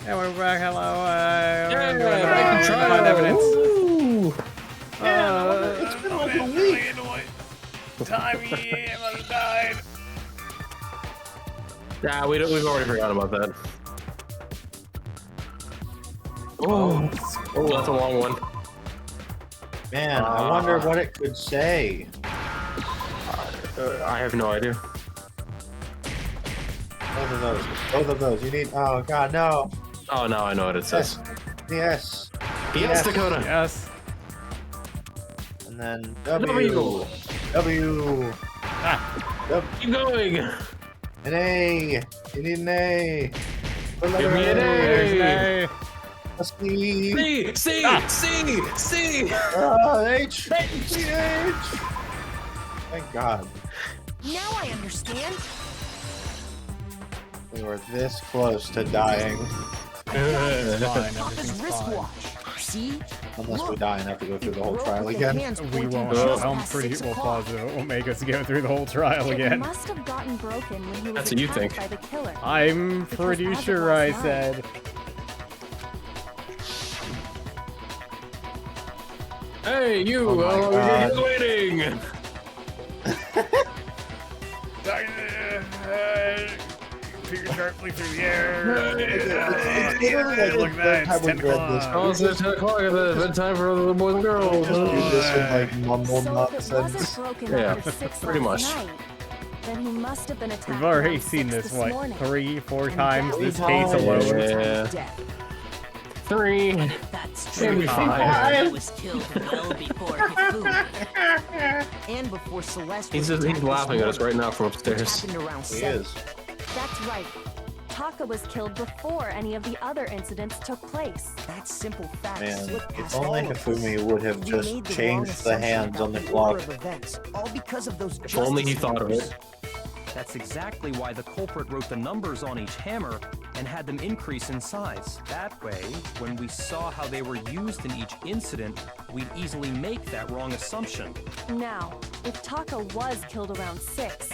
Yeah, we're back. Hello. Back to find evidence. It's been like a week. Tommy must have died. Yeah, we've already forgotten about that. Oh, that's a long one. Man, I wonder what it could say. I have no idea. Both of those. Both of those. You need. Oh God, no. Oh, now I know what it says. Yes. Yes, Dakota. Yes. And then W. W. Keep going. An A. You need an A. Give me an There's an A. A. A C. C. H. H. Thank God. Now I understand. We were this close to dying. It's fine. Papa's Everything's wristwatch. fine. See? Unless we die and have to go through the whole It trial broke with the again. hands We pointing won't. just I'm past pretty 6 well o'clock. positive it will make us go through the whole trial It again. must have gotten broken when he was That's what you attacked think. by the killer. I'm Because pretty as of sure last I night- said. Hey, you. Oh my God. You're waiting. Figure sharply through the air. Look Look at that, how it's we 10 read o'clock. Oh, it's 10 o'clock. It's bedtime for the boys and girls. Do this with like mumble So if it nonsense. wasn't broken Yeah, after 6 pretty last much. night, then he must have been attacked. We've already around seen 6 this like morning. 3-4 And times that this is case all alone. Yeah. death. 3. That's Maybe true. 5. He was killed well before Hifumi. And before Celeste He's was just, he's attacked laughing this at us right now from which upstairs. happened around He 7. is. That's right. Taka was killed before any of the other incidents took place. That simple fact Man, slipped if past only all of us. Hifumi would have We just made the wrong changed the assumption hands about on the order clock. of events, all because of those If only he justice thought of leaders. it. That's exactly why the culprit wrote the numbers on each hammer and had them increase in size. That way, when we saw how they were used in each incident, we'd easily make that wrong assumption. Now, if Taka was killed around 6,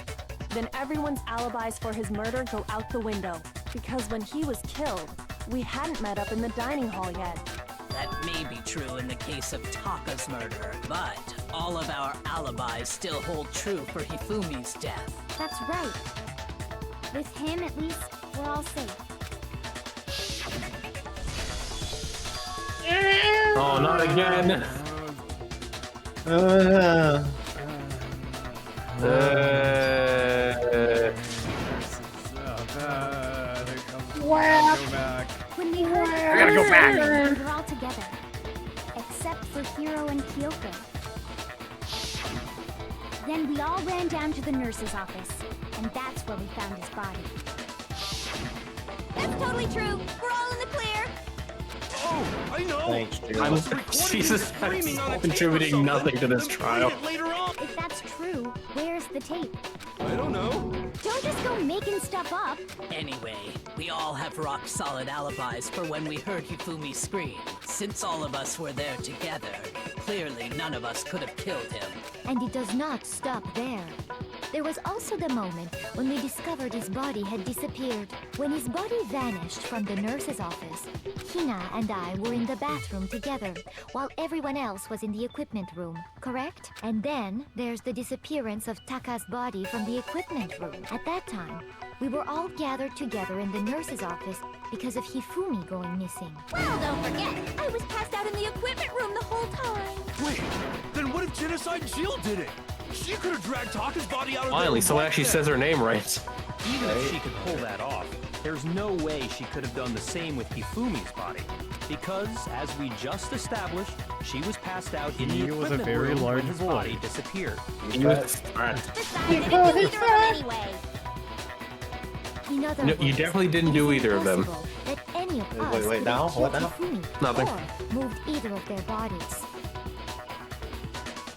then everyone's alibis for his murder go out the window. Because when he was killed, we hadn't met up in the dining hall yet. That may be true in the case of Taka's murder, but all of our alibis still hold true for Hifumi's death. That's right. With him, at least, we're all safe. Oh, not again. When we heard I gotta go back. we were all together. Except for Hiro and Kyoko. Then we all ran down to the nurse's office. And that's where we found his body. That's totally true. We're all in the clear. Oh, I know! Thanks, dude. I'm Jesus. I'm contributing nothing to this trial. Later on. If that's true, where's the tape? I don't know. Don't just go making stuff up. Anyway, we all have rock-solid alibis for when we heard Hifumi scream. Since all of us were there together, clearly none of us could have killed him. And it does not stop there. There was also the moment when we discovered his body had disappeared. When his body vanished from the nurse's office, Hina and I were in the bathroom together, while everyone else was in the equipment room, correct? And then there's the disappearance of Taka's body from the equipment room. At that time, we were all gathered together in the nurse's office because of Hifumi going missing. Well, don't forget, I was passed out in the equipment room the whole time. Wait, then what if Genocide Jill did it? She could have dragged Taka's body out of there. Finally, someone actually says her name right. Even if she could pull that off, there's no way she could have done the same with Hifumi's body. Because, as we just established, she was passed out in the He was a equipment very room large when his boy. body disappeared. Alright. Besides, I didn't do either of them anyway. In other No, you words, definitely didn't it do is either of them. impossible That any of Wait, us wait, could now? have What killed now? Hifumi Nothing. or moved either of their bodies.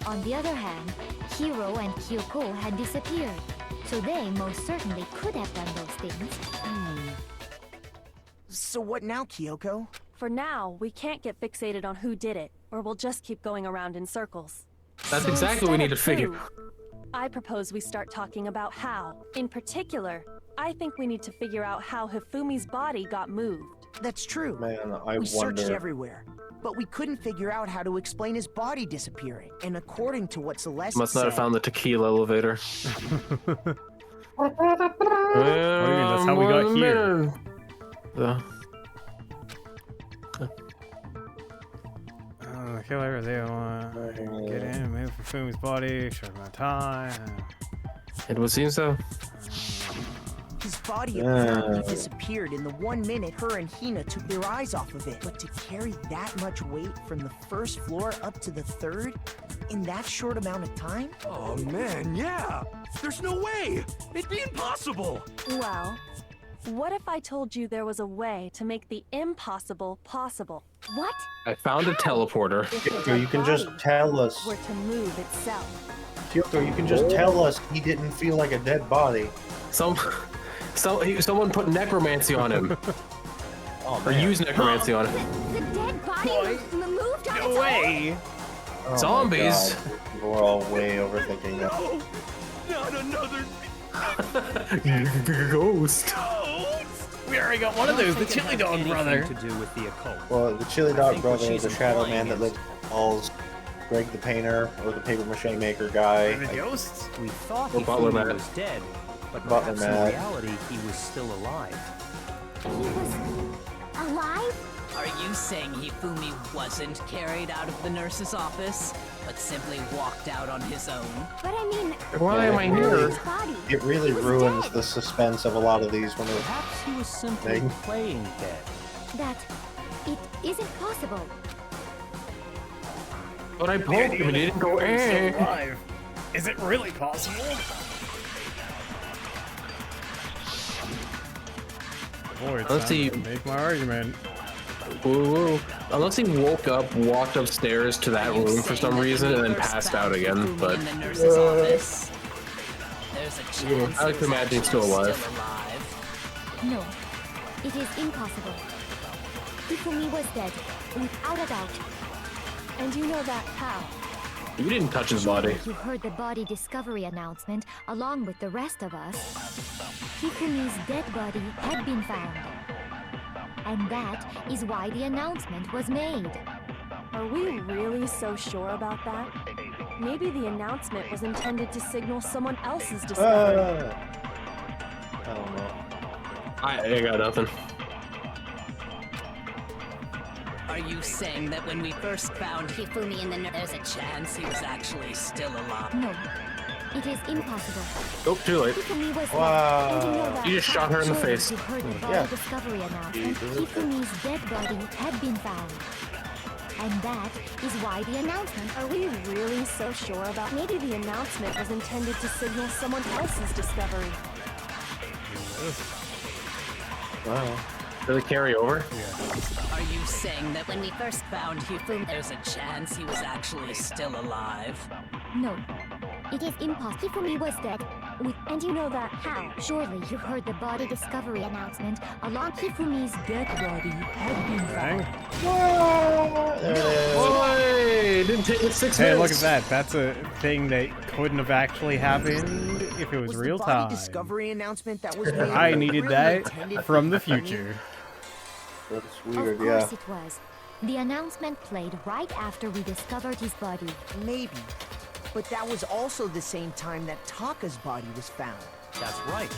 On the other hand, Hiro and Kyoko had disappeared, so they most certainly could have done those things. So what now, Kyoko? For now, we can't get fixated on who did it, or we'll just keep going around in circles. That's So exactly what we instead need to of figure. who, I propose we start talking about how. In particular, I think we need to figure out how Hifumi's body got moved. That's true. Man, I We searched wonder. everywhere, but we couldn't figure out how to explain his body disappearing. And according to what Celeste Must not have said, found the tequila elevator. What do you mean? That's how we got here. The killer, they want to get in and move Hifumi's body, short amount of time. It would seem so. his body apparently disappeared in the 1 minute her and Hina took their eyes off of it. But to carry that much weight from the first floor up to the third in that short amount of time? Oh man, yeah! There's no way! It'd be impossible! Well, what if I told you there was a way to make the impossible possible? What? I found a teleporter. If the Kyoto, dead you can just body tell us. were to move itself. Kyoto, you can just tell us he didn't feel like a dead body. Someone put necromancy on him. Oh, Or man. use necromancy on him. The dead body moved on No its way! Oh my Zombies. God. We're all way overthinking that. No! Not another Ghost. We already got one of those, the chili dog brother. To do with the occult. Well, the chili dog think what brother is she's a shadow implying man that is- lives in walls. Greg the painter, or the paper mache maker guy. The ghosts? We thought Or Butler Hifumi Matt. was dead, but Butler perhaps in Matt. reality he was still alive. He was alive? Are you saying Hifumi wasn't carried out of the nurse's office, but simply walked out on his own? But I mean, Why am I where here? was his body? It really He was ruins dead. the suspense of a lot of these when they're Perhaps he was simply Meg? playing dead. That it isn't possible. But I poked him and he didn't go eh. Alive. Is it really possible? Boy, it's Let's time see. to make my argument. Woo. Unless he woke up, walked upstairs to that Are you room for saying some that reason, when and we then first passed found out again. Hifumi But in the nurse's office, there's a chance I he was imagine he's still actually alive. still alive. No, it is impossible. Hifumi was dead, without a doubt. And you know that how? you didn't touch his body. You heard the body discovery announcement along with the rest of us. Hifumi's dead body had been found. And that is why the announcement was made. Are we really so sure about that? Maybe the announcement was intended to signal someone else's discovery. I don't know. I got nothing. Are you saying that when we first found Hifumi in the there's a chance he was actually still alive? No, it is impossible. Oh, too late. Hifumi was Wow. dead. And you know that You just shot her in the surely face. You heard the body Yeah. discovery announcement. Hifumi's dead body had been found. And that is why the announcement. Are we really so sure about? Maybe the announcement was intended to signal someone else's discovery. Wow. Did it carry over? Are you saying that when we first found Hifumi, there's a chance he was actually still alive? No, it is impossible. Hifumi was dead. And you know that how? Surely you heard the body discovery announcement along Hifumi's dead body had been found. There it is. Boy, it didn't take it 6 Hey, minutes. look at that. That's a thing that couldn't have actually happened if it was real the body time. discovery announcement that was made I needed really that intended from for the Hifumi? future. That's weird, Of yeah. course it was. The announcement played right after we discovered his body. Maybe. But that was also the same time that Taka's body was found. That's right.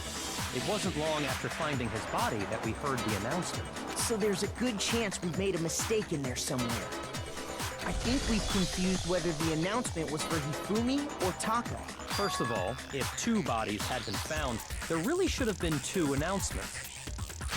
It wasn't long after finding his body that we heard the announcement. So there's a good chance we've made a mistake in there somewhere. I think we've confused whether the announcement was for Hifumi or Taka. First of all, if 2 bodies had been found, there really should have been 2 announcements.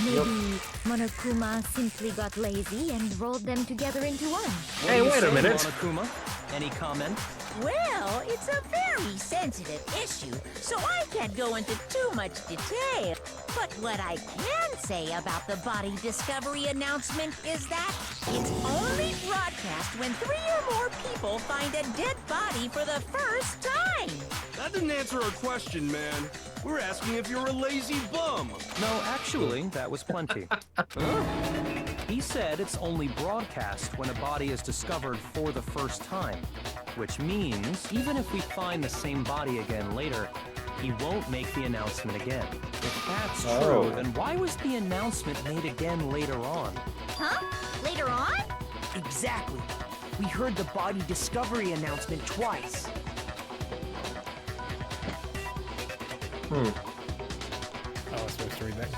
Maybe Monokuma simply got lazy and rolled them together into one. What Hey, do you wait a say, minute. Monokuma? Any comment? Well, it's a very sensitive issue, so I can't go into too much detail. But what I can say about the body discovery announcement is that it's only broadcast when 3 or more people find a dead body for the first time. That didn't answer our question, man. We're asking if you're a lazy bum. No, actually, that was plenty. He said it's only broadcast when a body is discovered for the first time. Which means, even if we find the same body again later, he won't make the announcement again. If that's Oh. true, then why was the announcement made again later on? Huh? Later on? Exactly. We heard the body discovery announcement twice. Oh, I was supposed to read that.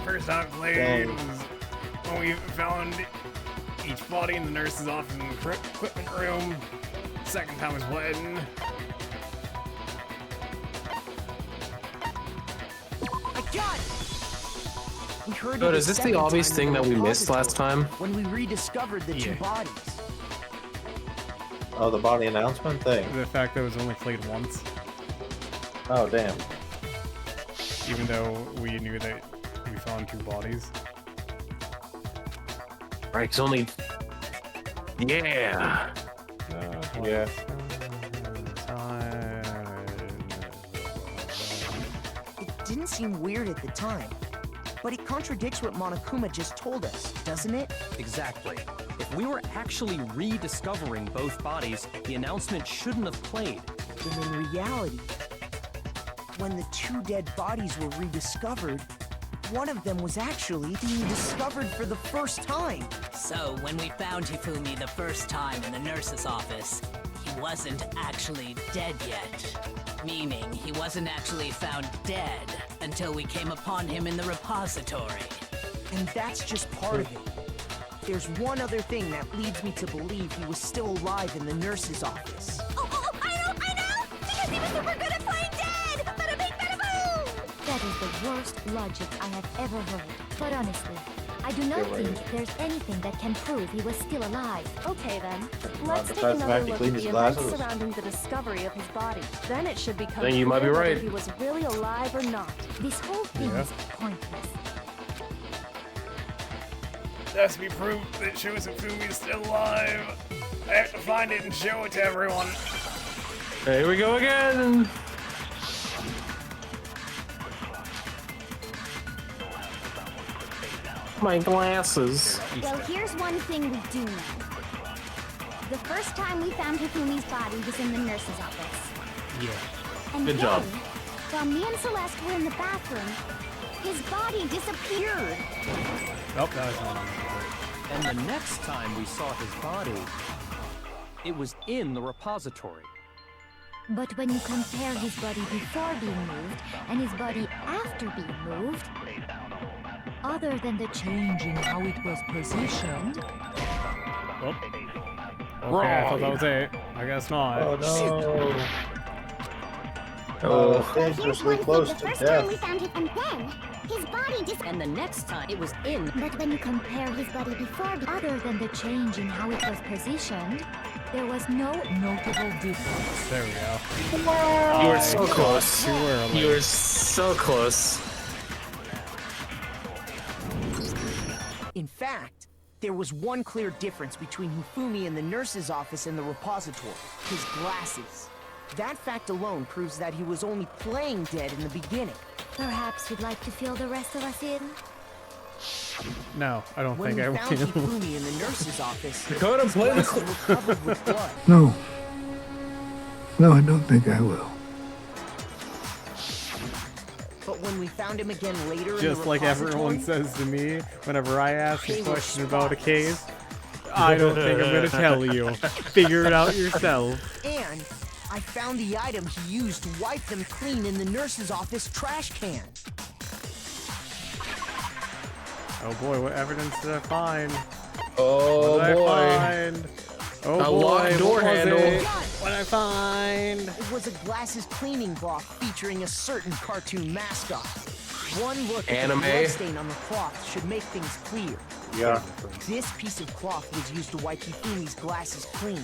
First time played Dang. was when we found each body in the nurse's office in the equipment room. Second time was when I got it! We heard So it is a this the second obvious time thing in the that we missed last repository time? when we rediscovered the two Yeah. bodies. Oh, the body announcement thing. the fact that it was only played once, Oh, damn. even though we knew that we found two bodies. Right, 'cause only... Yeah! Yeah. It didn't seem weird at the time, but it contradicts what Monokuma just told us, doesn't it? Exactly. If we were actually rediscovering both bodies, the announcement shouldn't have played. Then in reality, when the two dead bodies were rediscovered, one of them was actually being discovered for the first time. So, when we found Hifumi the first time in the nurse's office, he wasn't actually dead yet. Meaning, he wasn't actually found dead until we came upon him in the repository. And that's just part of it. There's one other thing that leads me to believe he was still alive in the nurse's office. Oh, I know! Because he was super good at playing dead! Bada bing, bada boom! That is the worst logic I have ever heard. But honestly, I do not You're right. think there's anything that can prove he was still alive. Okay then, let's take besides the another fact he look cleaned at his the events glasses. surrounding the discovery of his body. Then it should become Then you might be clear whether right. he was really alive or not. This whole thing Yeah. is pointless. There has to be proof that shows Hifumi is still alive. I have to find it and show it to everyone. Here we go again! My glasses. Well, here's one thing we do know. The first time we found Hifumi's body was in the nurse's office. Yeah. And Good then, job. while me and Celeste were in the bathroom, his body disappeared. Oh, that was one. And the next time we saw his body, it was in the repository. But when you compare his body before being moved and his body after being moved, other than the change in how it was positioned, Oh. Okay, I thought that was it. I guess not. Oh, no. Oh. Dangerously close to death. found him, and then his body And the next time, it was in. But when you compare his body before, other than the change in how it was positioned, there was no notable difference. There we go. You were so close. Too early. You were so close. In fact, there was one clear difference between Hifumi in the nurse's office and the repository: his glasses. That fact alone proves that he was only playing dead in the beginning. Perhaps you'd like to fill the rest of us in? No, I don't When think we I found will. Hifumi in the nurse's office, Dakota, play the glasses were covered with blood. No. No, I don't think I will. But when we found him again later Just in the like everyone repository, says to me whenever I ask They a were question about a spotless. case, I don't think I'm gonna tell you. Figure it out yourself. and I found the item he used to wipe them clean in the nurse's office trash can. Oh boy, what evidence did I find? Oh What did boy. I find? Oh A boy, locked door what was handle. it? What did I find? It was a glasses cleaning cloth featuring a certain cartoon mascot. One look at Anime. the bloodstain on the cloth should make things clear. Yeah. This piece of cloth was used to wipe Hifumi's glasses clean.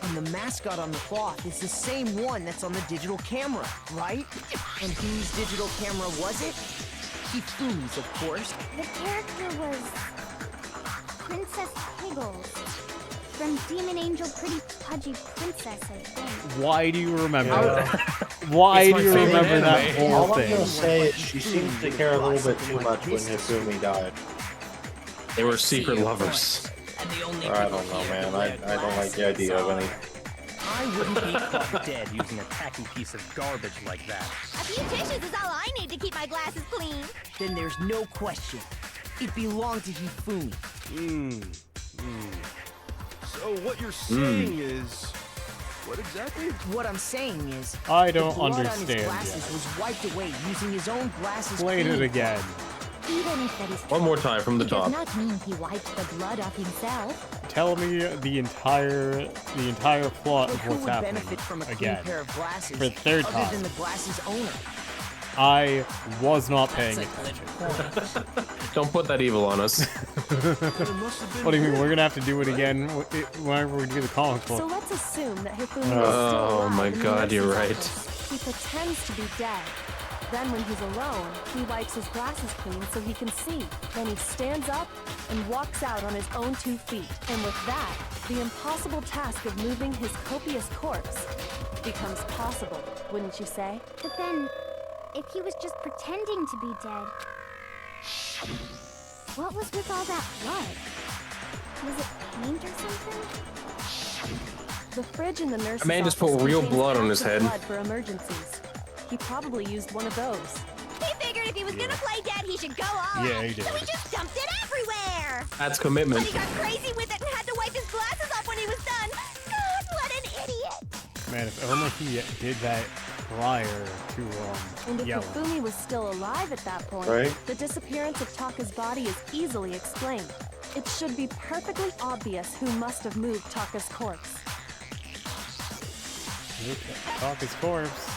And the mascot on the cloth is the same one that's on the digital camera, right? And whose digital camera was it? Hifumi's, of course. The character was Princess Piggles from Demon Angel Pretty Pudgy Princess, I think. Why do you remember Yeah. that? Why It's do my you favorite remember that anime. whole All I'm gonna thing? say is she seems to care a little bit too much when Hifumi died. They were secret See your lovers. point. And the only I people don't know, here man. who I wear don't like the idea of glasses any. I wouldn't be caught Dead using a tacky piece of garbage like that. A few tissues is all I need to keep my glasses clean. Then there's no question. It belonged to Hifumi. So what you're saying is... What exactly? What I'm saying is, I don't the blood on understand his glasses yet. was wiped away using his own glasses. Explain it cleaning again. Even if that is One more time from the it top. does not mean he wiped the blood off himself. Tell me the entire plot But of who what's would happening benefit from a clean again. pair of glasses For the third other time. than the glasses owner? I was not paying That's a good attention. point. Don't put that evil on us. What do you mean? We're gonna have to do it again whenever we do the comic book. So let's assume that Hifumi is still Oh alive my in the God, you're nurse's right. office. He pretends to be dead. Then when he's alone, he wipes his glasses clean so he can see. Then he stands up and walks out on his own 2 feet. And with that, the impossible task of moving his copious corpse becomes possible, wouldn't you say? But then, if he was just pretending to be dead, what was with all that blood? Was it paint or something? The fridge in the nurse's A man just office put real contains blood on packs his of head. blood for emergencies. He probably used one of those. He figured if he was gonna play dead, he should go all Yeah, out. he did. So he just dumped it everywhere. That's But commitment. he got crazy with it and had to wipe his glasses off when he was done. God, what an idiot. Man, if only he did that prior to And if yelling. Hifumi was still alive at that point, Right. the disappearance of Taka's body is easily explained. It should be perfectly obvious who must have moved Taka's corpse. Taka's corpse.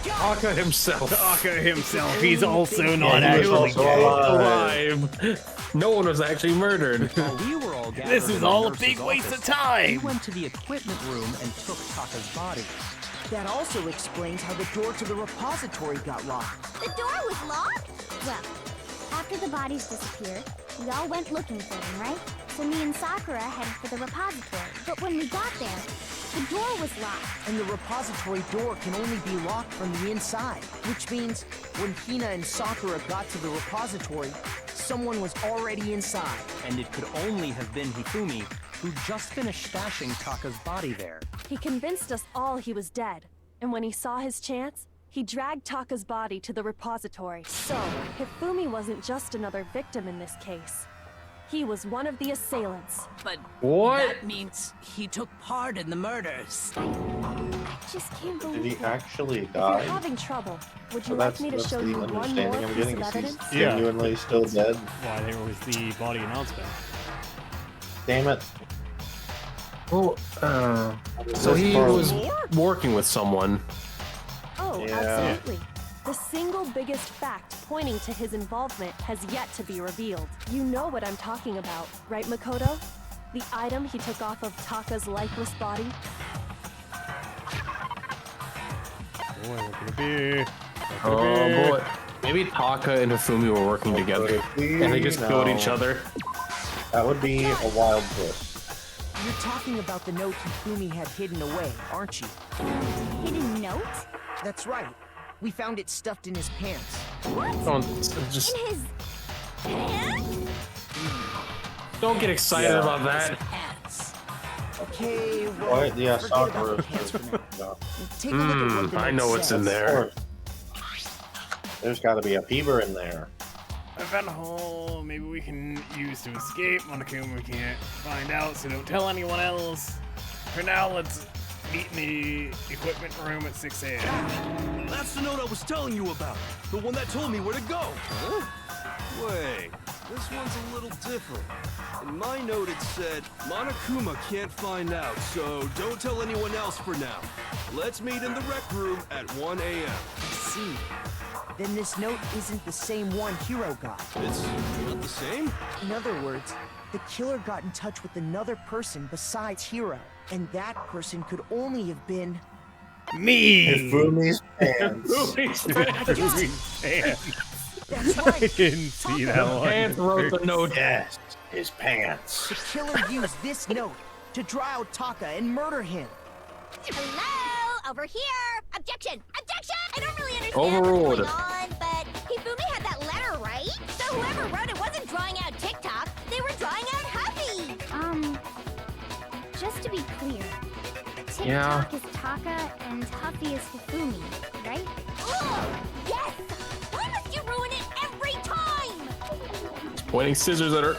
Taka himself. Taka himself. He's also not he was actually also dead. alive. No one was actually murdered. While we were all gathered This in is the all a nurse's big waste of office, time. We went to the equipment room and took Taka's body. That also explains how the door to the repository got locked. The door was locked? Well, after the bodies disappeared, we all went looking for them, right? So me and Sakura headed for the repository. But when we got there, the door was locked. And the repository door can only be locked from the inside, which means when Hina and Sakura got to the repository, someone was already inside. And it could only have been Hifumi, who just finished stashing Taka's body there. He convinced us all he was dead, and when he saw his chance, he dragged Taka's body to the repository. So, Hifumi wasn't just another victim in this case. He was one of the assailants. But What? that means he took part in the murders. I just can't Did believe he it. actually If die? you're having trouble, would So you like me to that's show the you one more understanding I'm piece getting. of Is he's evidence? Yeah. genuinely still dead? Why there was the body announcement. Damn it. Well, so This he part- was working with someone. Oh, Yeah. absolutely. The single biggest fact pointing to his involvement has yet to be revealed. You know what I'm talking about, right, Makoto? The item he took off of Taka's lifeless body? Boy, what could it be? What could Oh it be? boy. Maybe Taka and Hifumi were working together. And they just killed each No. other. That would be a wild twist. You're talking about the note Hifumi had hidden away, aren't you? Hidden note? That's right. We found it stuffed in his pants. Don't just In his... don't get excited Yeah. about that. Pants. Okay, well, What? Yeah, forget about Sakura. the pants for now. No. Take a look at what the I note know what's says. in there. There's got to be a fever in there. I found a hole maybe we can use to escape. Monokuma we can't find out, so don't tell anyone else. For now, let's meet in the equipment room at 6 a.m. That's the note I was telling you about. The one that told me where to go. Huh? Wait, this one's a little different. In my note it said, Monokuma can't find out, so don't tell anyone else for now. Let's meet in the rec room at 1 a.m. I see. Then this note isn't the same one Hiro got. It's not the same? In other words, the killer got in touch with another person besides Hiro, and that person could only have been... Me! Hifumi's pants. That's I right! didn't see that one. And wrote the note. Yes, his pants. The killer used this note to draw out Taka and murder him. Hello? Over here! Objection! Objection! I don't really understand Overruled. what's going on, but Hifumi had that letter, right? So whoever wrote it wasn't drawing out TikTok, they were drawing out Huffy! Just to be clear, Yeah. Tick-Tock is Taka and Huffy is Hifumi, right? Oh, yes! Why must you ruin it every time? Pointing scissors at her.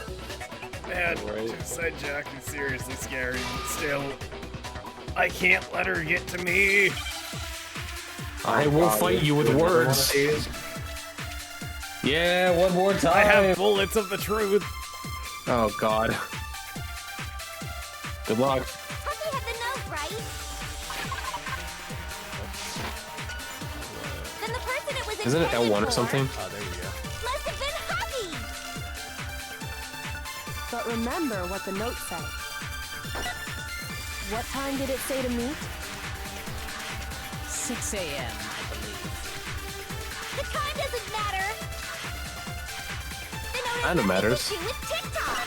Man, Suicide Jack is seriously scary, but still, I can't let her get to me. I will fight you with words. Yeah, one more time. I have bullets of the truth. Oh God. Good luck. Huffy had the note, right? Then the person it was Isn't it intended L1 or for something? Oh, there we go. must have been Huffy! But remember what the note said. What time did it say to meet? 6 a.m., I believe. The time doesn't matter! The note Kinda has matters. nothing to do with TikTok!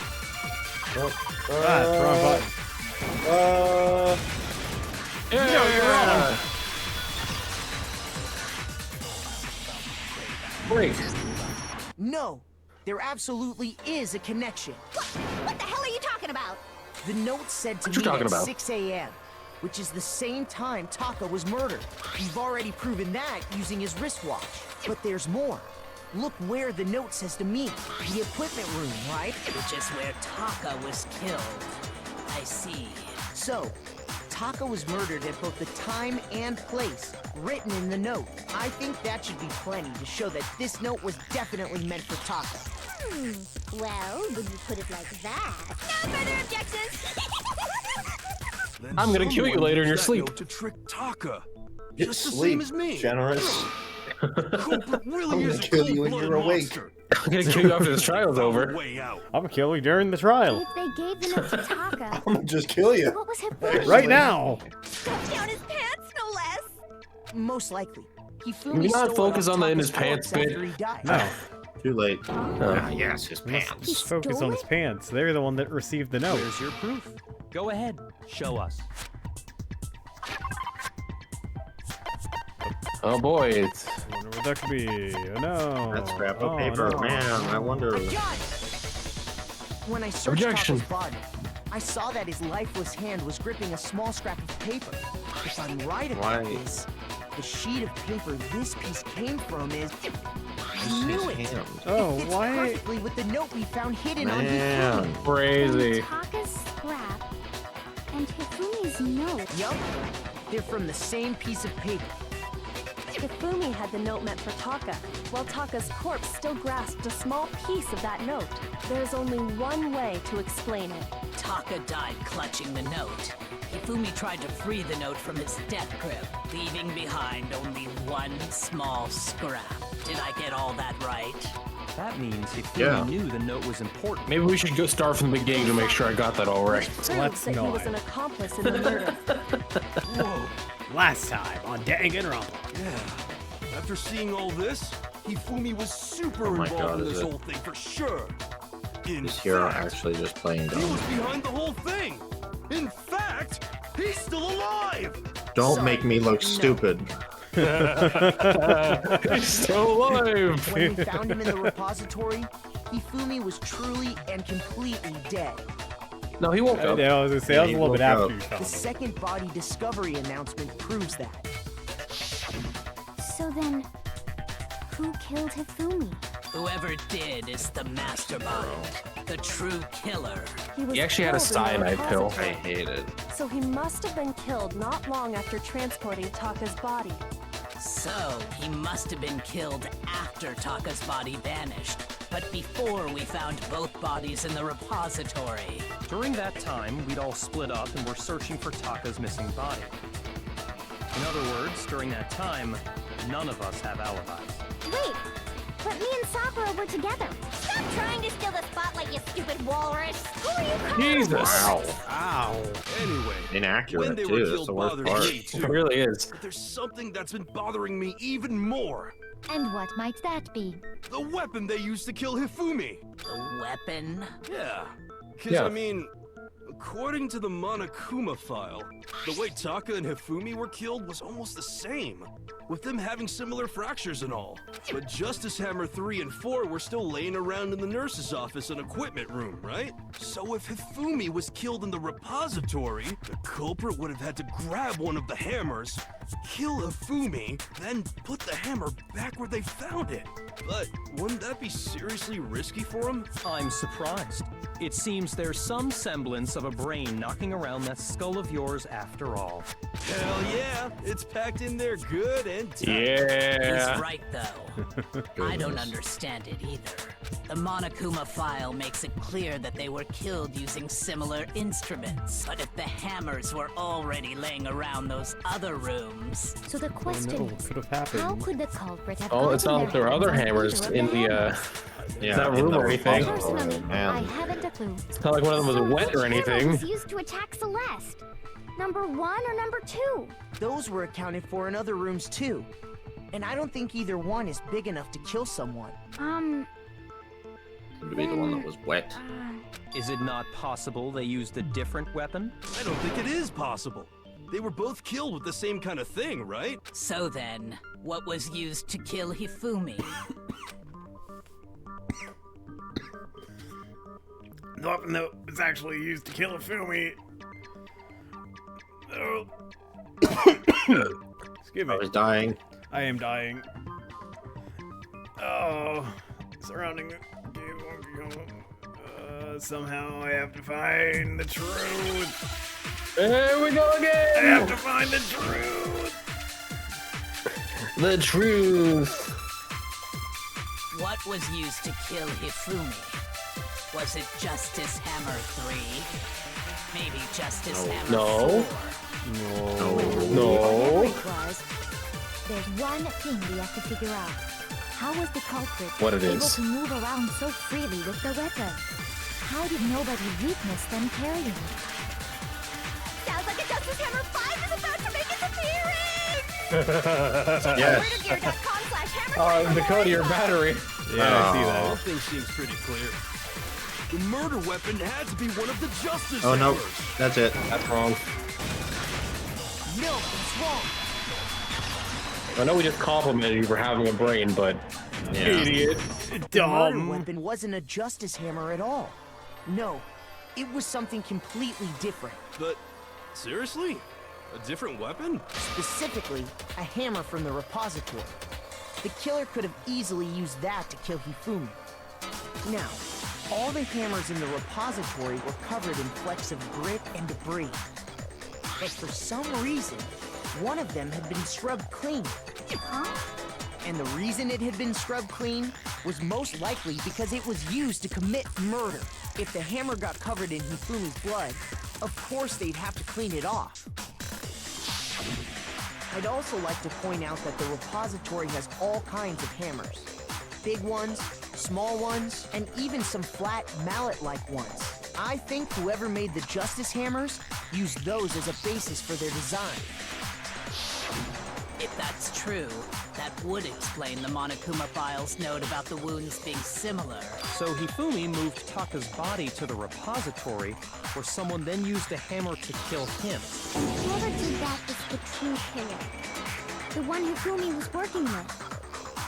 Wrong button. Yeah. No, you're wrong. Wait. No, there absolutely is a connection. What the hell are you talking about? The note said to What you meet talking at about? 6 a.m., which is the same time Taka was murdered. We've already proven that using his wristwatch. But there's more. Look where the note says to meet. The equipment room, right? Which is where Taka was killed. I see. So, Taka was murdered at both the time and place written in the note. I think that should be plenty to show that this note was definitely meant for Taka. Well, when you put it like that... No further objections! Then I'm gonna kill you someone later in your used that sleep. note to trick Taka. Get Just the sleep, same as me. generous. Culprit really I'm is gonna a kill you when cold-blooded you're awake. monster. I'm gonna kill you after this trial's over. Way out. I'm gonna kill you during the trial. If they gave the note to Taka, I'm gonna just kill you. what was Hifumi? Right now. Stuffed down his pants, no less! Most likely. Hifumi Can we not stole it focus off on the in Taka's his pants corpse bit? after he died. No. Too late. Yes, his Just focus on his pants. They're the one that received the note. Where's your proof? Go ahead, show us. Oh boy, it's I wonder what that could be. Oh no. That scrap of Oh, paper, no. man. I wonder. I got it! When I searched Objection. Taka's body, I saw that his lifeless hand was gripping a small scrap of paper. If I'm right about Why? this, the sheet of paper this piece came from is... I Just knew his it! hand. Oh, It fits why? perfectly with the note we found hidden on Man. Hifumi. crazy. Taka's scrap and Hifumi's note. Yup, they're from the same piece of paper. Hifumi had the note meant for Taka, while Taka's corpse still grasped a small piece of that note. There's only one way to explain it. Taka died clutching the note. Hifumi tried to free the note from his death grip, leaving behind only one small scrap. Did I get all that right? That means Hifumi Yeah. knew the note was important. Maybe we should go start from the beginning to make sure I got that all right. Proves Let's that he not. was an accomplice in the murder. Whoa. Last time on Danganronpa. Yeah. After seeing all this, Hifumi was super Oh my involved God, in is this it? whole thing for sure. In Is Hero fact, actually just playing he dumb? was behind the whole thing. In fact, he's still alive. Don't Sorry, make me look no. stupid. He's still alive. When we found him in the repository, Hifumi was truly and completely dead. No, he woke I up. know, I was gonna say, Yeah, that was a he little bit woke after up. you found The him. second body discovery announcement proves that. So then, who killed Hifumi? Whoever did is the mastermind, the true killer. Was He actually had a killed in the cyanide pill. repository. hate it. So he must have been killed not long after transporting Taka's body. So, he must have been killed after Taka's body vanished, but before we found both bodies in the repository. During that time, we'd all split up and were searching for Taka's missing body. In other words, during that time, none of us have alibis. Wait, but me and Sakura were together. Stop trying to steal the spotlight, you stupid walrus. Who are you calling? Jesus. Wow. Ow. Anyway, when Inaccurate, they too. were That's killed the worst bothered part. me It too. really is. But there's something that's been bothering me even more. And what might that be? The weapon they used to kill Hifumi. The weapon? Yeah. Because, Yeah. I mean, According to the Monokuma file, the way Taka and Hifumi were killed was almost the same, with them having similar fractures and all. But Justice Hammer 3 and 4 were still laying around in the nurse's office and equipment room, right? So if Hifumi was killed in the repository, the culprit would have had to grab one of the hammers, kill Hifumi, then put the hammer back where they found it. But wouldn't that be seriously risky for him? I'm surprised. It seems there's some semblance of a brain knocking around that skull of yours after all. Hell yeah! It's packed in there good and tight. Yeah. He's right, though. I don't understand it either. The Monokuma file makes it clear that they were killed using similar instruments. But if the hammers were already laying around those other rooms... So the question is, could have happened. how could the culprit have Oh, it's not like there are other hammers in the that room or anything. Personally, I haven't a clue. It's not like one of them was wet or Which hammer anything. was used to attack Celeste? Number 1 or number 2? Those were accounted for in other rooms too. And I don't think either one is big enough to kill someone. Maybe the one that was wet. Is it not possible they used a different weapon? I don't think it is possible. They were both killed with the same kind of thing, right? So then, what was used to kill Hifumi? The weapon that was actually used to kill Hifumi. Oh. Excuse me. I was dying. I am dying. Oh, surrounding. Somehow I have to find the truth. There we go again. I have to find the truth. The truth. What was used to kill Hifumi? Was it Justice Hammer 3? Maybe Justice Hammer 4? No. There's one thing we have to figure out. How was the culprit What it able is. to move around so freely with the weapon? How did nobody witness them carrying it? Sounds like a Justice Hammer 5 is about to make its appearance! Yes. Dakota, your battery. Yeah, I see that. One thing seems pretty clear. The murder weapon had to be one of the Justice Oh no, Hammers. that's it. That's wrong. No, it's wrong. I know we just complimented you for having a brain, but idiot. The murder weapon wasn't a justice hammer at all. No, it was something completely different. But seriously? A different weapon? Specifically, a hammer from the repository. The killer could have easily used that to kill Hifumi. Now, all the hammers in the repository were covered in flecks of grit and debris. But for some reason, one of them had been scrubbed clean. And the reason it had been scrubbed clean was most likely because it was used to commit murder. If the hammer got covered in Hifumi's blood, of course they'd have to clean it off. I'd also like to point out that the repository has all kinds of hammers. Big ones, small ones, and even some flat mallet-like ones. I think whoever made the Justice Hammers used those as a basis for their design. If that's true, that would explain the Monokuma file's note about the wounds being similar. So Hifumi moved Taka's body to the repository, where someone then used a hammer to kill him. Whoever did that is the true killer. The one Hifumi was working with.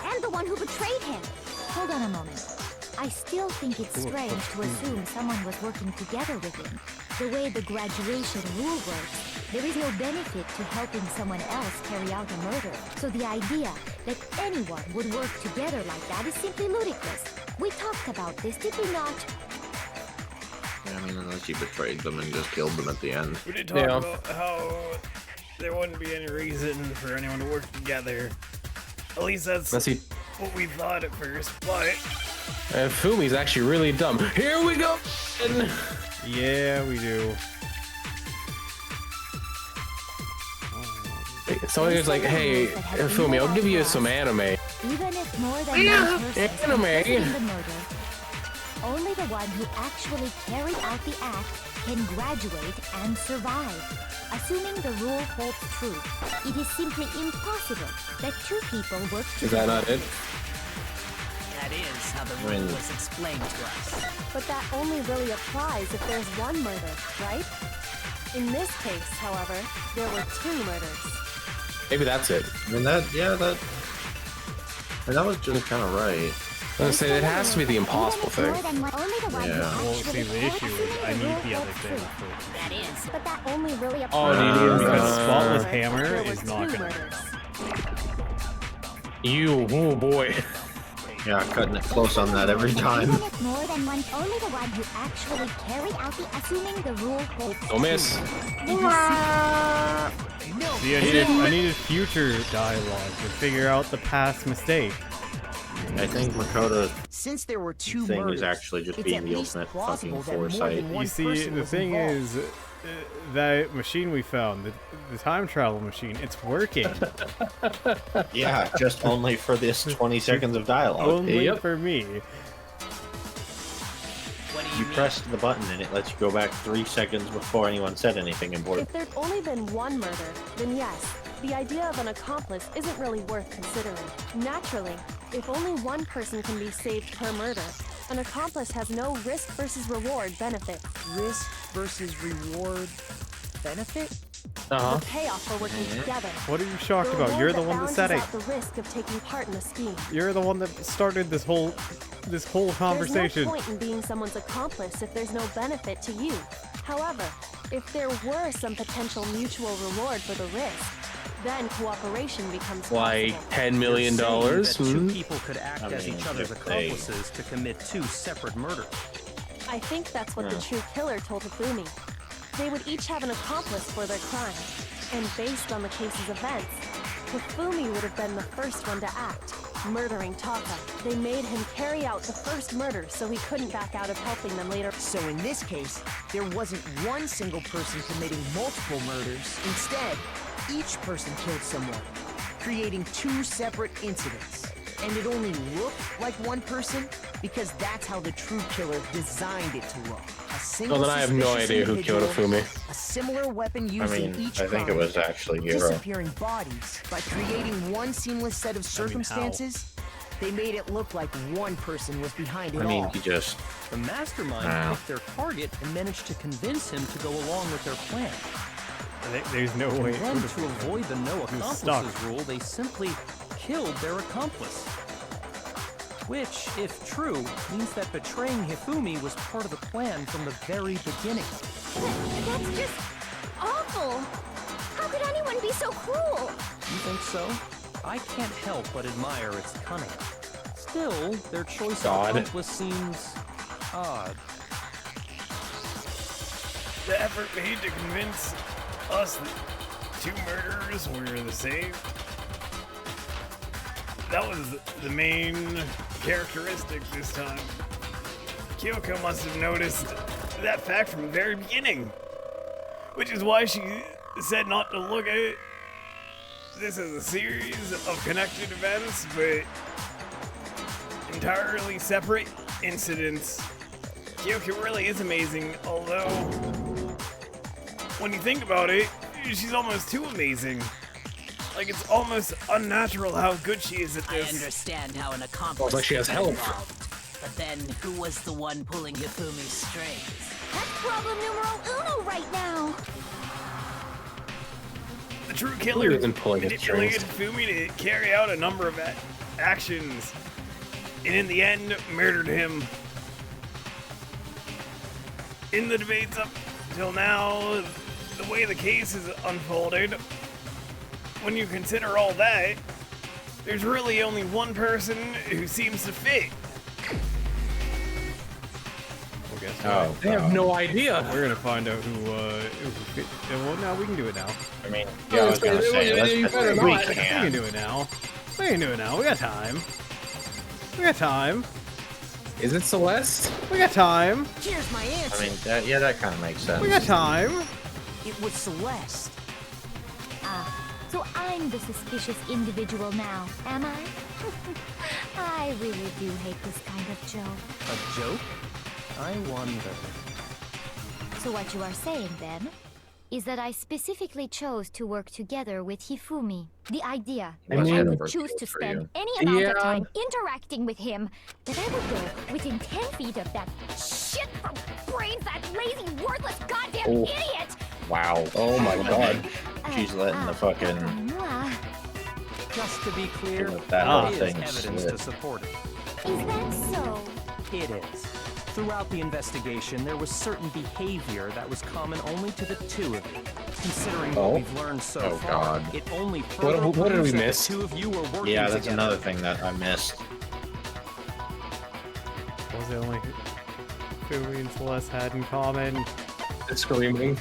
And the one who betrayed him. Hold on a moment. I still think it's strange to assume someone was working together with him. The way the graduation rule works, there is no benefit to helping someone else carry out a murder. So the idea that anyone would work together like that is simply ludicrous. We talked about this, did we not? Yeah, I mean, unless you betrayed them and just killed them at the end. We did talk about how there wouldn't be any reason for anyone to work together. At least that's what we thought at first, but... Fumi's actually really dumb. Here we go! Yeah, we do. Someone's like, hey, Fumi, I'll give you some anime. Even if more than one person is complicit in the murder, only the one who actually carried out the act can graduate and survive. Assuming the rule holds true, it is simply impossible that two people work together. Is that not it? That That is how the rule was explained to us. But that only really applies if there's one murder, right? In this case, however, there were 2 murders. Maybe that's it. I mean, that was just kind of right. I was gonna say, it has to be the impossible thing. Yeah. Well, see, the issue is I need the other thing for That is. But that only really Oh, applies. dude, because Spotless Hammer There were is 2 not gonna. murders. Oh boy. Yeah, cutting it close on that every time. Even if more than one, only the one who actually carried out the assuming the rule holds. Don't miss. See, I needed future dialogue to figure out the past mistake. I think Makoto's Since there were 2 thing murders, is actually just it's being at the least ultimate plausible fucking that more foresight. than one You see, person the was thing involved. is, that machine we found, the time travel machine, it's working. Yeah, just only for this 20 seconds of dialogue. Only Yep. for me. What do You you mean? press the button and it lets you go back 3 seconds before anyone said anything important. If there'd only been one murder, then yes, the idea of an accomplice isn't really worth considering. Naturally, if only one person can be saved per murder, an accomplice has no risk versus reward benefit. Risk versus reward benefit? Uh-huh. The payoff for working together. What are you shocked The about? reward You're the that one that said balances it. out the risk of taking part in a scheme. You're the one that started this whole conversation. There's no point in being someone's accomplice if there's no benefit to you. However, if there were some potential mutual reward for the risk, then cooperation becomes Like possible. $10 million? You're saying that 2 Hmm? people could act as mean, each other's if they- accomplices to commit 2 separate murders. I think that's what the true killer told Hifumi. They would each have an accomplice for their crime, and based on the case's events, Hifumi would have been the first one to act, murdering Taka. They made him carry out the first murder so he couldn't back out of helping them later. So in this case, there wasn't one single person committing multiple murders. Instead, each person killed someone, creating 2 separate incidents. And it only looked like one person because that's how the true killer designed it to look. A single Well, then I have no suspicious idea who killed individual, Hifumi. a similar weapon I used mean, in each I think it crime, was actually Gero. disappearing bodies. By creating one seamless set of circumstances, they made it look like one person was behind it I mean, all. he just... The mastermind Wow. picked their target and managed to convince him to go along with their plan. There's no way. And then, to avoid the no He was accomplices stuck. rule, they simply killed their accomplice. Which, if true, means that betraying Hifumi was part of the plan from the very beginning. That's just awful. How could anyone be so cruel? You think so? I can't help but admire its cunning. Still, their choice of God. accomplice seems odd. The effort made to convince us that 2 murderers were the same. That was the main characteristic this time. Kyoko must have noticed that fact from the very beginning, which is why she said not to look at this as a series of connected events, but entirely separate incidents. Kyoko really is amazing, although when you think about it, she's almost too amazing. Like, it's almost unnatural how good she is at I this. understand how an accomplice Well, she has could get help. involved. But then, who was the one pulling Hifumi's strings? That's problem numero uno right now. The true killer isn't pulling his manipulated strings? Hifumi to carry out a number of actions, and in the end, murdered him. In the debates up till now, the way the case is unfolded, when you consider all that, there's really only one person who seems to fit. Well, guess Oh, what? They have no idea. We're gonna find out who fit. Well, no, we can do it now. I mean, yeah, I was gonna say, you let's better we not. We can can. do it now. We can do it now. We got time. We got time. Is it Celeste? We got time. Here's my answer. I mean, that kind of makes sense. We got time. It was Celeste. Ah, so I'm the suspicious individual now, am I? I really do hate this kind of joke. A joke? I wonder. So what you are saying then is that I specifically chose to work together with Hifumi. The idea I that I mean- would choose to spend any amount of time interacting with him, that I would go within 10 feet of that shit from brains, that lazy, worthless goddamn idiot! Wow. Oh my god. She's letting the fucking... Mwah. Just to be clear, That whole there is thing evidence slid. to support it. Is that so? It is. Throughout the investigation, there was certain behavior that was common only to the two of you. Considering what we've learned so Oh, far, God. it only further What did proves we that miss? the two of you were working Yeah, that's together. another thing that I missed. What was the only Hifumi and Celeste had in common? Screaming.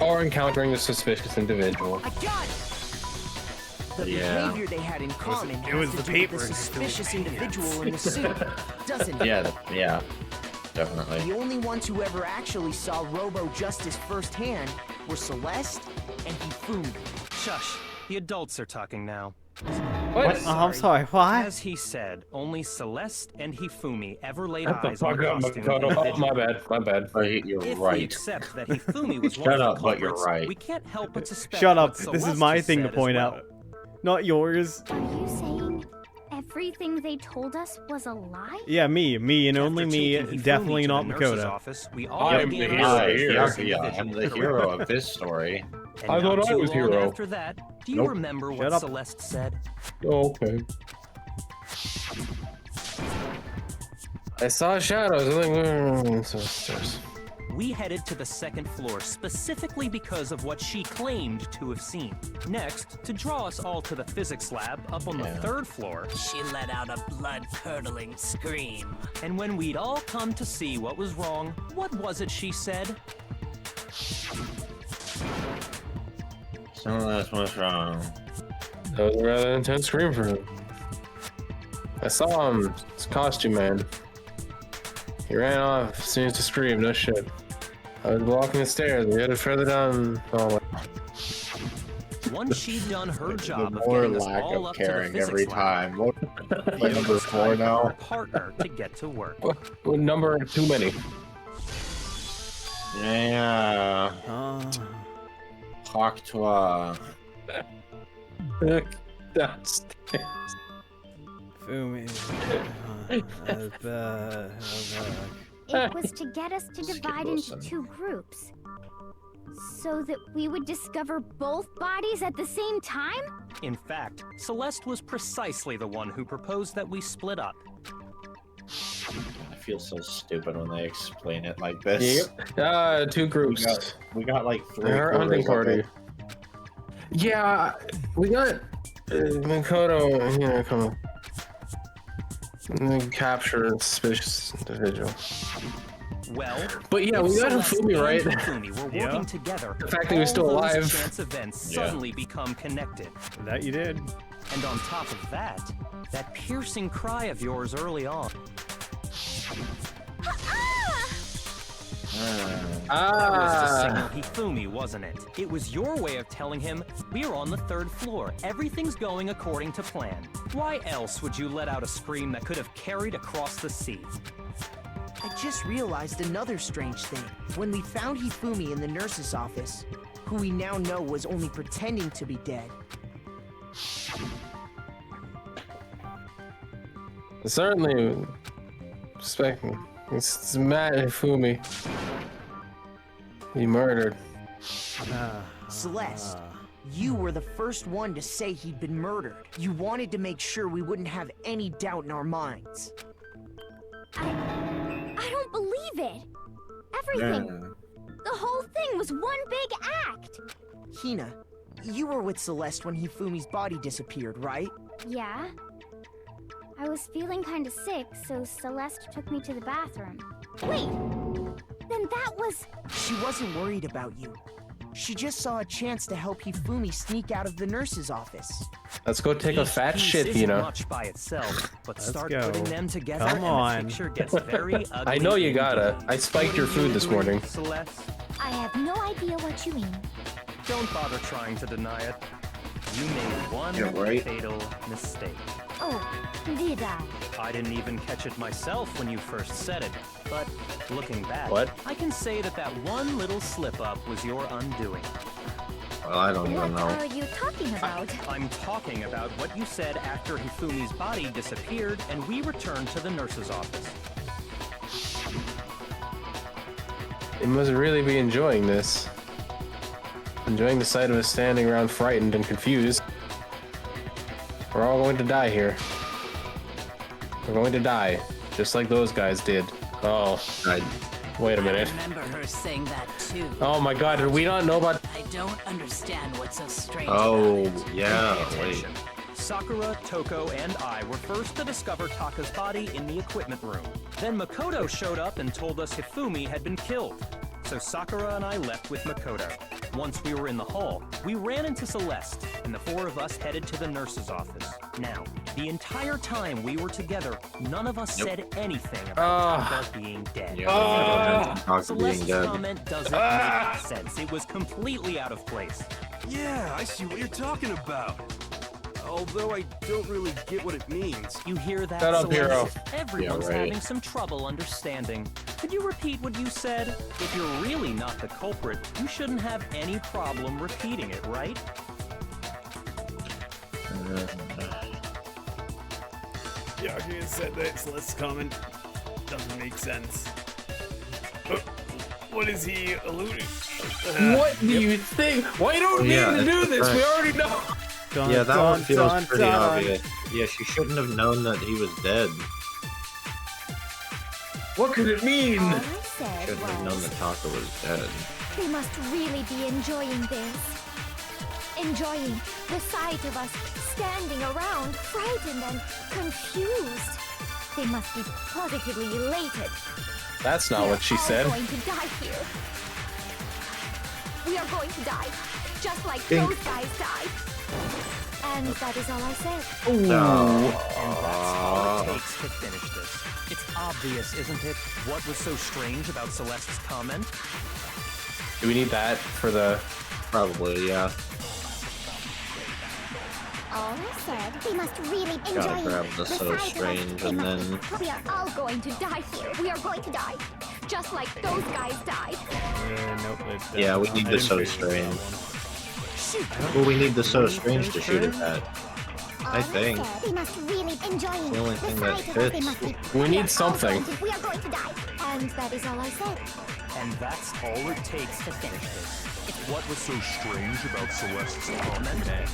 Or encountering a suspicious individual. I got it! The Yeah. behavior they had in common it was has the to do with paper. the suspicious individual in the suit, doesn't it? Yeah, definitely. The only ones who ever actually saw Robo Justice firsthand were Celeste and Hifumi. Shush. The adults are talking now. What? Oh, I'm sorry, what? As he said, only Celeste and Hifumi ever laid Shut the eyes on fuck the up, costume. Makoto. Oh, my bad, my bad. Oh, you're If we right. accept that Hifumi was one Shut of up, the but you're culprits, right. we can't help but suspect Shut up. what This is Celeste my has thing to said as point well. out. Not yours. Are you saying everything they told us was a lie? Yeah, me and only After me, taking Hifumi definitely to not the nurse's Makoto. office, we all I'm began the hero our here. search for this Yeah, I'm the individual. hero of this story. And I thought not I too was long hero. After that, do you Nope. remember Shut what up. Celeste said? Oh, okay. I saw shadows. I'm like, sisters. We headed to the second floor specifically because of what she claimed to have seen. Next, to draw us all to the physics lab up on the third floor, She let out a blood-curdling scream. and when we'd all come to see what was wrong, what was it she said? Some of that's what's wrong. That was a rather intense scream for him. I saw him. It's costume man. He ran off as soon as he screamed. No shit. I was walking the stairs. We headed further down. Oh, Once she'd done her job The of more getting us lack all of up to the caring physics every lab, time. What? it Number was 4 time for now. her partner to get to work. what number too many? Yeah. Talk to Downstairs. Hifumi. It was to get us to Skip divide into Wilson. 2 groups. So that we would discover both bodies at the same time? In fact, Celeste was precisely the one who proposed that we split up. I feel so stupid when they explain it like this. Yep. 2 groups. We got like 3 Our hunting quarters of party. it. Yeah, we got Makoto and Hina come and then capture a suspicious individual. Well, But yeah, if we got Celeste Hifumi, right? and Hifumi were Yeah. working together, The fact that he was still all those alive. chance events Yeah. suddenly become connected. That you did. And on top of that, that piercing cry of yours early on. That was to signal Hifumi, wasn't it? It was your way of telling him, we're on the 3rd floor. Everything's going according to plan. Why else would you let out a scream that could have carried across the sea? I just realized another strange thing. When we found Hifumi in the nurse's office, who we now know was only pretending to be dead, Certainly, suspecting. It's Matt Hifumi. He murdered. Celeste, you were the first one to say he'd been murdered. You wanted to make sure we wouldn't have any doubt in our minds. I don't believe it. Everything. The whole thing was one big act. Hina, you were with Celeste when Hifumi's body disappeared, right? Yeah. I was feeling kind of sick, so Celeste took me to the bathroom. Wait! Then that was... She wasn't worried about you. She just saw a chance to help Hifumi sneak out of the nurse's office. Let's go take a Each fat piece shit, isn't Hina. much by itself, but Let's start go. putting them together Come and on. the picture gets very ugly. I know you indeed. gotta. I spiked your food this morning. Celeste, I have no idea what you mean. don't bother trying to deny it. You made one Yeah, right. fatal mistake. Oh, did I? I didn't even catch it myself when you first said it, but looking back, What? I can say that that one little slip-up was your undoing. Well, I don't even What know. are you talking about? I'm talking about what you said after Hifumi's body disappeared and we returned to the nurse's office. He must really be enjoying this. Enjoying the sight of us standing around frightened and confused. We're all going to die here. We're going to die, just like those guys did. Oh, wait a minute. I remember her saying that too. Oh my god, did we not know about... I don't understand what's so strange Oh, about it. yeah, Pay wait. attention. Sakura, Toko, and I were first to discover Taka's body in the equipment room. Then Makoto showed up and told us Hifumi had been killed. So Sakura and I left with Makoto. Once we were in the hall, we ran into Celeste, and the four of us headed to the nurse's office. Now, the entire time we were together, none of us said anything about Taka being dead. Celeste's comment doesn't make sense. It was completely out of place. Yeah, I see what you're talking about. Although I don't really get what it means. You hear that, Shut up, Celeste? hero. Everyone's Yeah, right. having some trouble understanding. Could you repeat what you said? If you're really not the culprit, you shouldn't have any problem repeating it, right? Yaki has said that Celeste's comment doesn't make sense. What is he alluding? What do you think? Why don't we Yeah, need to do that's this? right. We already know. Dun, Yeah, that dun, one feels dun, pretty dun. obvious. Yeah, she shouldn't have known that he was dead. What could it mean? All I said Shouldn't have known was, that Taka was dead. they must really be enjoying this. Enjoying the sight of us standing around, frightened and confused. They must be positively elated. That's not what she We are said. all going to die here. We are going to die, just like Ding. those guys died. And that is all I said. And that's all it takes to finish this. It's obvious, isn't it? What was so strange about Celeste's comment? Do we need that for the... Probably, yeah. All I said, they must really Gotta enjoy grab it. the so sight of us, strange they and must then... be- We are all going to die here. We are going to die, just like those guys died. Nope, it's Yeah, we need I the didn't so figure that strange. one. Well, we need the so strange to shoot it at. I think. said, they must really enjoy it. The only thing that sight of us, they fits. must be- We are need all something. going to- We are going to die. And that is all I said. And that's all it takes to finish this. What was so strange about Celeste's comment?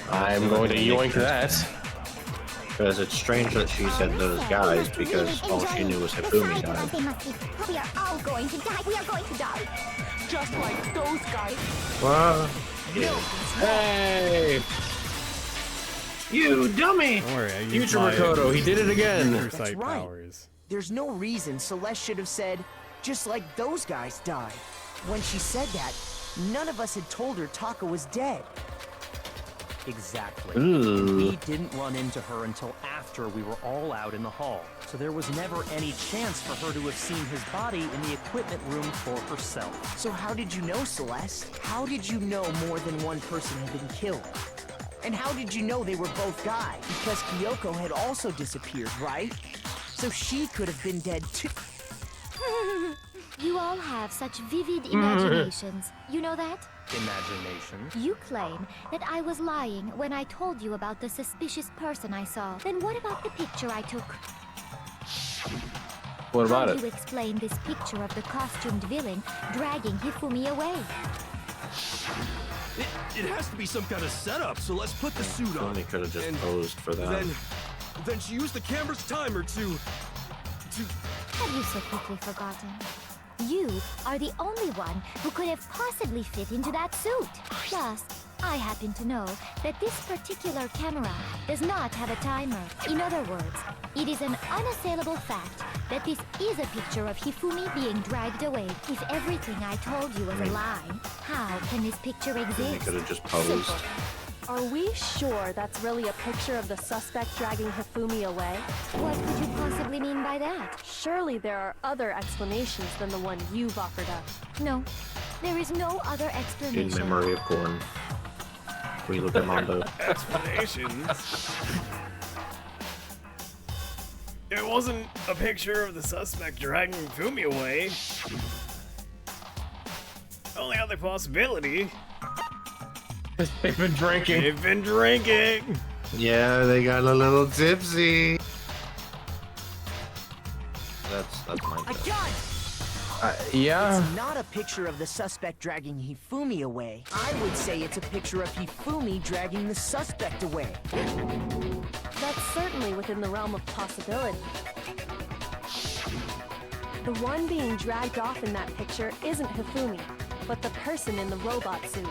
I'm going to yoink that. Because it's strange that she said those guys, because all she knew was Hifumi died. They must be- We are all going to die. We are going to die, just like those guys. What? Hey! You dummy! Don't worry, I used Future my Makoto, he did it again. future That's sight right. powers. There's no reason Celeste should have said, just like those guys died. When she said that, none of us had told her Taka was dead. Exactly. Ooh. We didn't run into her until after we were all out in the hall, so there was never any chance for her to have seen his body in the equipment room for herself. So how did you know, Celeste? How did you know more than one person had been killed? And how did you know they were both guys? Because Kyoko had also disappeared, right? So she could have been dead too. You all have such vivid imaginations. You know that? Imagination. You claim that I was lying when I told you about the suspicious person I saw. Then what about the picture I took? What about How it? do you explain this picture of the costumed villain dragging Hifumi away? It has to be some kind of setup, so let's put the suit on. Hifumi could have just And posed for that. Then she used the camera's timer to... Have you so quickly forgotten? You are the only one who could have possibly fit into that suit. Plus, I happen to know that this particular camera does not have a timer. In other words, it is an unassailable fact that this is a picture of Hifumi being dragged away. If everything I told you was a lie, how can this picture Hifumi exist? could have just posed. Are we sure that's really a picture of the suspect dragging Hifumi away? What could you possibly mean by that? Surely there are other explanations than the one you've offered up. No, there is no other In explanation. memory of porn. We look at Mondo. Explanations. It wasn't a picture of the suspect dragging Hifumi away. Only other possibility. They've been drinking. They've been drinking. Yeah, they got a little tipsy. That's my guess. Yeah. It's not a picture of the suspect dragging Hifumi away. I would say it's a picture of Hifumi dragging the suspect away. That's certainly within the realm of possibility. The one being dragged off in that picture isn't Hifumi, but the person in the robot suit.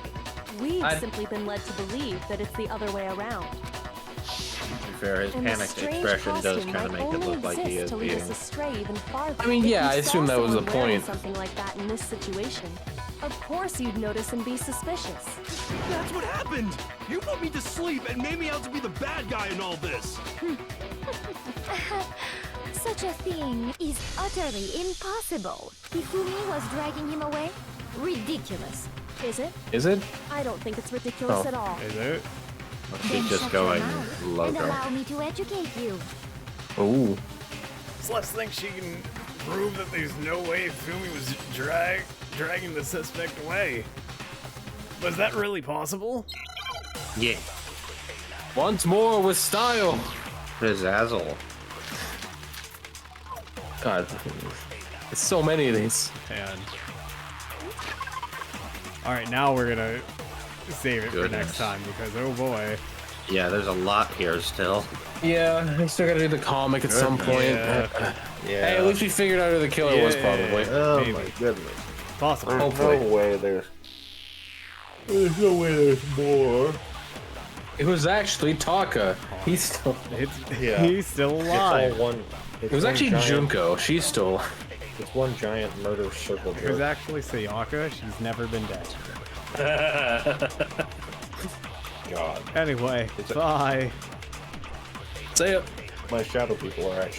We've simply been led to believe that it's the other way around. To be fair, his And the panicked strange expression does costume kind of might make it only look like he exist is to lead being. us astray even farther. I mean, If yeah, you I assume saw that was the someone wearing point. Something like that in this situation. Of course you'd notice and be suspicious. That's what happened! You put me to sleep and made me out to be the bad guy in all this! Such a thing is utterly impossible. Hifumi was dragging him away? Ridiculous. Is it? Is it? I don't think it's ridiculous Oh. at all. Is it? She's Then just shut your going mouth and loco. allow me to educate you. Ooh. Celeste thinks she can prove that there's no way Hifumi was dragging the suspect away. But is that really possible? Yeah. Once more with style. Pizzazzle. God. There's so many of these. And all right, now we're gonna save it for Goodness. next time because oh boy. Yeah, there's a lot here still. Yeah, I still gotta do the comic at some point. Yeah. Yeah. Hey, at least we figured out who the killer was, probably. Oh Maybe. my goodness. Possible. There's Hopefully. no way there's no way there's more. It was actually Taka. He's still. He's still alive. It's all one. It was actually Junko. She's still. It's one giant murder circle. It was actually Sayaka. She's never been dead. God. Anyway, bye. Say it. My shadow people are actually